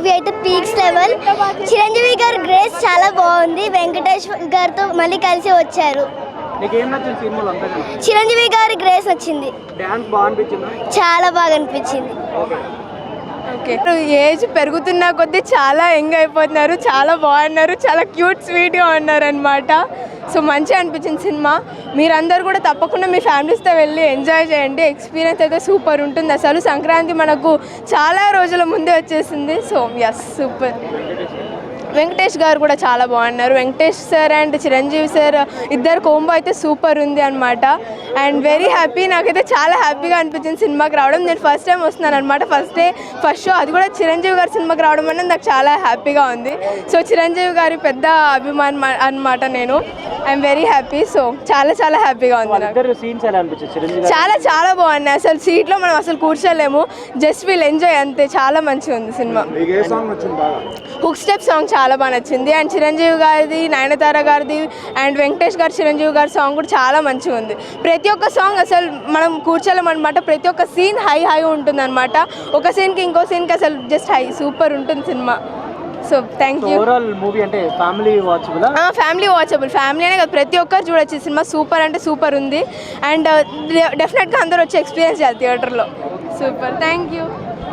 Movie అయితే peaks level. Chiranjeevi గారి grace చాలా బాగుంది. వెంకటేష్ గారితో మళ్ళీ కలిసి వచ్చారు. చిరంజీవి గారి గ్రేస్ వచ్చింది. చాలా బాగా అనిపించింది. ఓకే, ఏజ్ పెరుగుతున్న కొద్దీ చాలా యంగ్ అయిపోతున్నారు, చాలా బాగున్నారు, చాలా క్యూట్ స్వీట్గా ఉన్నారు అనమాట. సో మంచిగా అనిపించింది సినిమా. మీరందరూ కూడా తప్పకుండా మీ ఫ్యామిలీస్తో వెళ్ళి ఎంజాయ్ చేయండి. ఎక్స్పీరియన్స్ అయితే సూపర్ ఉంటుంది. అసలు సంక్రాంతి మనకు చాలా రోజుల ముందే వచ్చేసింది. So yes, super. వెంకటేష్ గారు కూడా చాలా బాగున్నారు. Venkatesh sir and Chiranjeevi sir ఇద్దరు కోంబో అయితే సూపర్ ఉంది అనమాట. అండ్ వెరీ హ్యాపీ, నాకైతే చాలా హ్యాపీగా అనిపించింది సినిమాకి రావడం. నేను ఫస్ట్ టైం వస్తున్నాను అనమాట, ఫస్ట్ షో, అది కూడా చిరంజీవి గారి సినిమాకి రావడం అనేది నాకు చాలా హ్యాపీగా ఉంది. సో చిరంజీవి గారి పెద్ద అభిమానం అనమాట నేను. I'm very happy. సో చాలా చాలా హ్యాపీగా ఉంది నాకు. చాలా బాగున్నాయి. అసలు సీట్లో మనం అసలు కూర్చోలేము, జస్ట్ వీల్ ఎంజాయ్ అంతే. చాలా మంచిగా ఉంది సినిమా. హుక్ స్టెప్ సాంగ్ చాలా బాగా నచ్చింది. అండ్ చిరంజీవి గారిది, నయనతార గారిది అండ్ వెంకటేష్ గారు చిరంజీవి గారి సాంగ్ కూడా చాలా మంచిగా ఉంది. ప్రతి ఒక్క సాంగ్ అసలు మనం కూర్చోలేమన్నమాట. ప్రతి ఒక్క సీన్ హై ఉంటుంది అనమాట. ఒక సీన్కి ఇంకో సీన్కి అసలు జస్ట్ హై, సూపర్ ఉంటుంది cinema. So thank you. Family watchable, family అనే కదా, ప్రతి ఒక్కరు చూడొచ్చు సినిమా. సూపర్ అంటే సూపర్ ఉంది. అండ్ డెఫినెట్గా అందరూ వచ్చి ఎక్స్పీరియన్స్ చేయాలి థియేటర్లో. Super, thank you.